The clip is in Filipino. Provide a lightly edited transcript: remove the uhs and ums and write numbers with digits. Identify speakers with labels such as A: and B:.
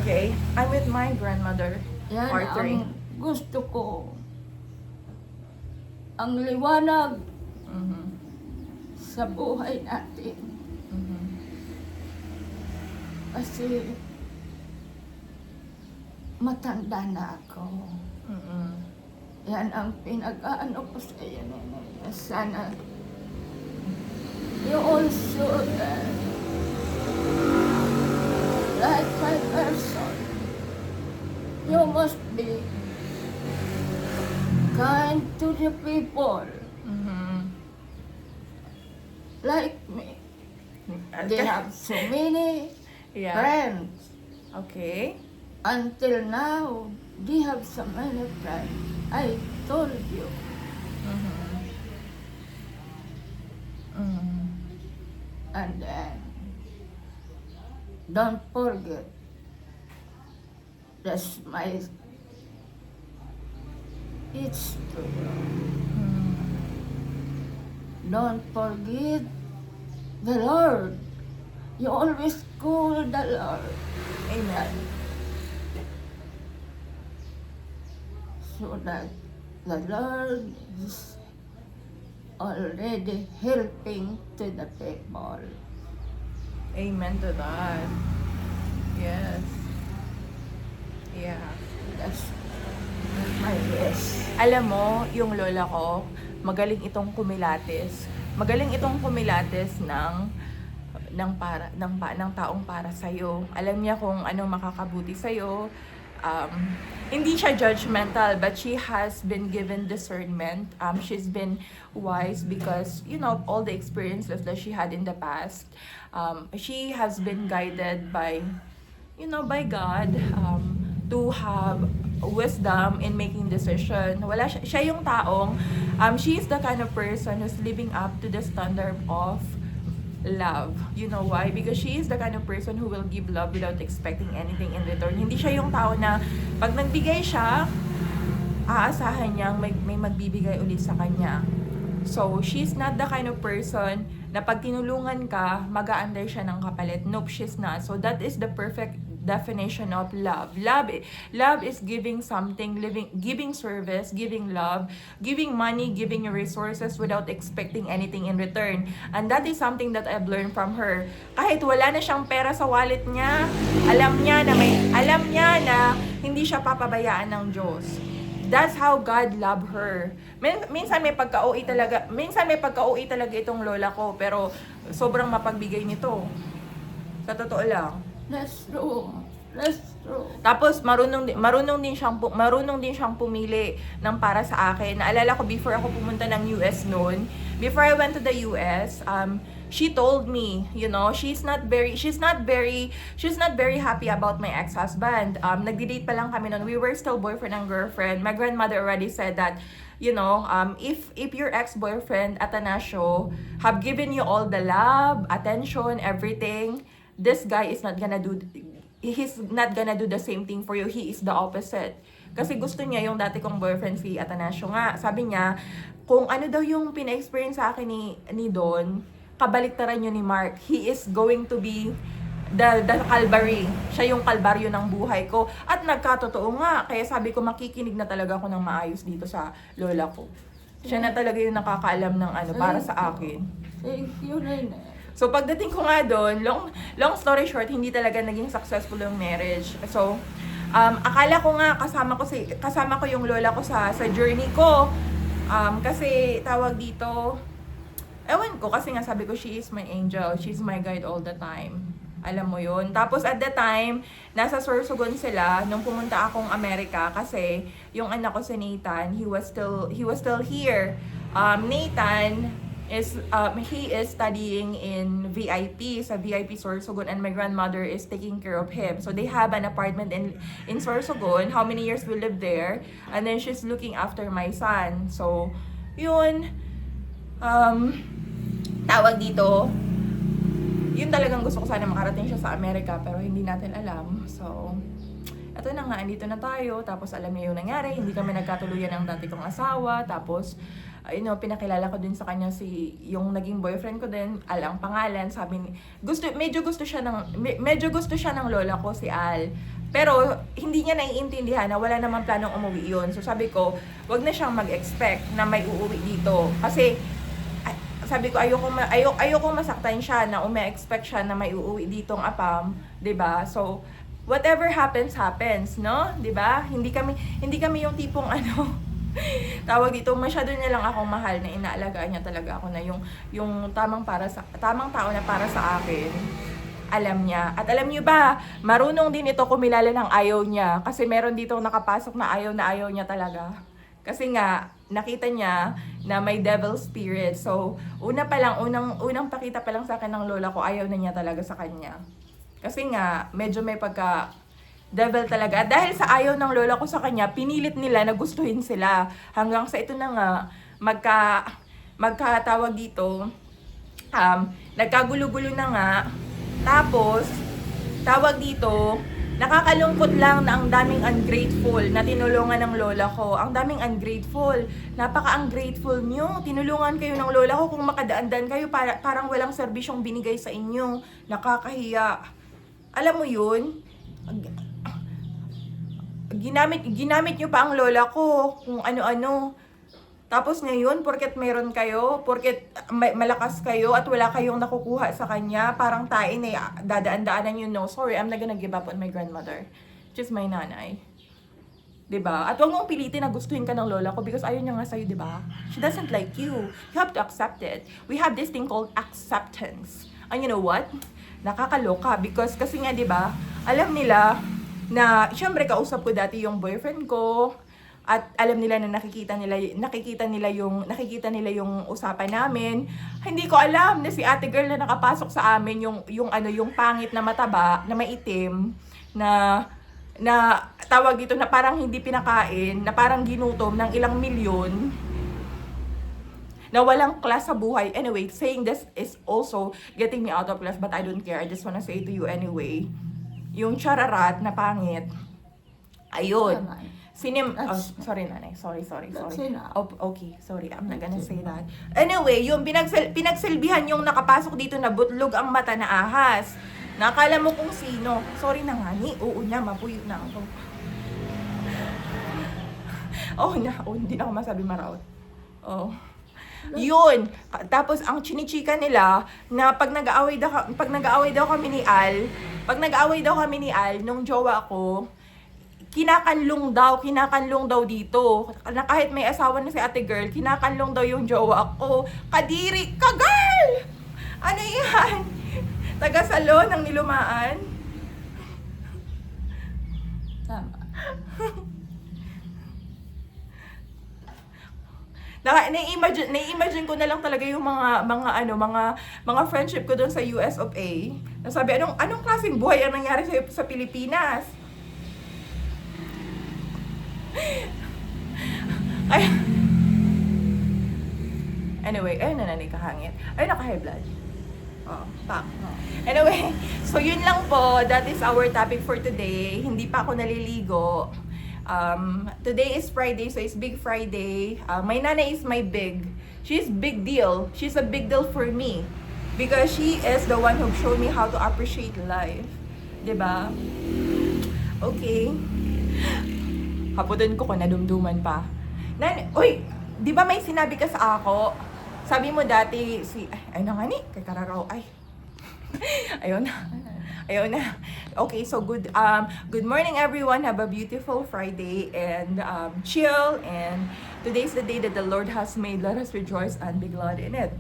A: Okay, I'm with my grandmother.
B: Yan
A: Artery.
B: ang gusto ko. Ang liwanag
A: Mhm.
B: sa buhay natin.
A: Mhm.
B: Kasi matanda na ako.
A: Mhm.
B: Yan ang pinag-aano ko sa iyo, Nenay. Na sana you also like my person, you must be kind to the people
A: Mhm.
B: like me. They have so many
A: Yeah.
B: friends.
A: Okay.
B: Until now, they have so many friends. I told you.
A: Mhm. Mhm.
B: And then, don't forget, that's my, it's true.
A: Mhm.
B: Don't forget the Lord. You always call the Lord.
A: Amen.
B: So that the Lord is already helping to the people.
A: Amen to that. Yes. Yeah.
B: That's my wish.
A: Alam mo, yung lola ko, magaling itong kumilates. Magaling itong kumilates ng taong para sa Alam niya kung ano makakabuti sa hindi siya judgmental, but she has been given discernment. She's been wise because, all the experiences that she had in the past. She has been guided by God, to have wisdom in making decision. Wala siya yung taong, she is the kind of person who's living up to the standard of love. You know why? Because she is the kind of person who will give love without expecting anything in return. Hindi siya yung tao na pag nagbigay siya, aasahan niyang may magbibigay ulit sa kanya. So, she's not the kind of person na pag tinulungan ka, mag-a-under siya ng kapalit. Nope, she's not. So, that is the perfect definition of love. Love is giving something, giving service, giving love, giving money, giving your resources without expecting anything in return. And that is something that I've learned from her. Kahit wala na siyang pera sa wallet niya, alam niya na hindi siya papabayaan ng Diyos. That's how God loved her. Minsan may pagka-OA talaga itong lola ko, pero sobrang mapagbigay nito. Sa totoo lang.
B: That's true. That's true.
A: Tapos marunong din siyang pumili ng para sa akin. Naalala ko before ako pumunta ng US noon, before I went to the US, she told me, she's not very happy about my ex-husband. Nagdi-date pa lang kami noon. We were still boyfriend and girlfriend. My grandmother already said that, if your ex-boyfriend Atanasio have given you all the love, attention, everything, this guy is not gonna do the same thing for you. He is the opposite. Kasi gusto niya yung dati kong boyfriend si Atanasio nga. Sabi niya, kung ano daw yung pina-experience sa akin ni Don, kabaliktaran yun ni Mark. He is going to be the Calvary. Siya yung kalbaryo ng buhay ko. At nagkatotoo nga. Kaya sabi ko, makikinig na talaga ako ng maayos dito sa lola ko. Siya na talaga yung nakakaalam ng para sa akin.
B: Thank you, Nenay.
A: So, pagdating ko nga doon, long story short, hindi talaga naging successful yung marriage. So, akala ko nga kasama ko yung lola ko sa journey ko. Kasi tawag dito, ewan ko, kasi nga sabi ko, she is my angel. She's my guide all the time. Alam mo yun. Tapos at the time, nasa Sorsogon sila nung pumunta akong Amerika kasi yung anak ko si Nathan, he was still here. Nathan he is studying in VIP sa VIP Sorsogon, and my grandmother is taking care of him. So they have an apartment in Sorsogon. How many years we live there, and then she's looking after my son. So yun, tawag dito, yun talagang gusto ko sana makarating siya sa Amerika, pero hindi natin alam. So eto na nga, andito na tayo. Tapos alam niyo yung nangyari, hindi kami nagkatuluyan ng dati kong asawa. Tapos pinakilala ko din sa kanya yung naging boyfriend ko din, Al ang pangalan. Sabi ni, medyo gusto siya ng lola ko, si Al. Pero hindi niya naiintindihan na wala namang planong umuwi yun. So sabi ko, wag na siyang mag-expect na may uuwi dito. Kasi sabi ko ayoko masaktan siya na ume-expect siya na may uuwi ditong APAM, 'di ba? So whatever happens, no? 'Di ba? Hindi kami yung tipong tawag dito, masyado niya lang akong mahal na inaalagaan niya talaga ako na yung tamang tao na para sa akin. Alam niya. At alam niyo ba, marunong din ito kumilala ng ayaw niya kasi meron dito nakapasok na ayaw niya talaga. Kasi nga nakita niya na may devil spirit. So, unang pakita pa lang sa akin ng lola ko, ayaw na niya talaga sa kanya. Kasi nga medyo may pagka devil talaga. Dahil sa ayaw ng lola ko sa kanya, pinilit nila na gustuhin sila. Hanggang sa ito na nga, magkatawag dito, nagkagulo-gulo na nga. Tapos, tawag dito, nakakalungkot lang na ang daming ungrateful na tinulungan ng lola ko. Ang daming ungrateful. Napaka-ungrateful nyo. Tinulungan kayo ng lola ko kung makadaan-daan kayo parang walang serbisyong binigay sa inyo. Nakakahiya. Alam mo yun? Ginamit nyo pa ang lola ko kung ano-ano. Tapos ngayon, porket meron kayo, porket malakas kayo at wala kayong nakukuha sa kanya, parang tain dadaan-daanan yun, no, sorry, I'm not gonna give up on my grandmother. Just my nanay. 'Di ba? At wag mong pilitin na gustuhin ka ng lola ko because ayaw niya nga sa'yo, 'di ba? She doesn't like you. You have to accept it. We have this thing called acceptance. And you know what? Nakakaloka because kasi nga, 'di ba? Alam nila na syempre kausap ko dati yung boyfriend ko. At alam nila na nakikita nila yung usapan namin. Hindi ko alam na si ate girl na nakapasok sa amin yung pangit na mataba, na maitim, na tawag dito na parang hindi pinakain, na parang ginutom ng ilang milyon, na walang class sa buhay. Anyway, saying this is also getting me out of class, but I don't care. I just wanna say to you anyway. Yung chararat na pangit. Ayun. Sorry nanay. Sorry. Okay, sorry. I'm not gonna say that. Anyway, yung pinagsilbihan yung nakapasok dito na butlog ang mata na ahas. Nakala mo kung sino. Sorry na nga ni. Oo na, mapuyo na ako. Hindi na ako masabi maraot. Oh. Yun. Tapos ang chinichika nila na pag nag-aaway daw kami ni Al nung jowa ko, kinakanlong daw dito. Na kahit may asawa na si ate girl, kinakanlong daw yung jowa ko. Kadiri ka, girl! Ano yan? Taga-salon ng nilumaan?
B: Tama.
A: Na-imagine ko na lang talaga yung mga friendship ko doon sa US of A. Nasabi, anong klaseng buhay ang nangyari sa Pilipinas? Anyway, ayun na kahangit. Ayun, naka-high blood. Anyway, so yun lang po. That is our topic for today. Hindi pa ako naliligo. Today is Friday, so it's Big Friday. My nanay is she's big deal. She's a big deal for me. Because she is the one who showed me how to appreciate life. 'Di ba? Okay. Haputin ko nadumduman pa. Di ba may sinabi ka sa ako? Sabi mo dati, ay na nga ni, kay Kararaw, ayaw na. Okay, so good morning everyone. Have a beautiful Friday and chill. And today's the day that the Lord has made. Let us rejoice and be glad in it.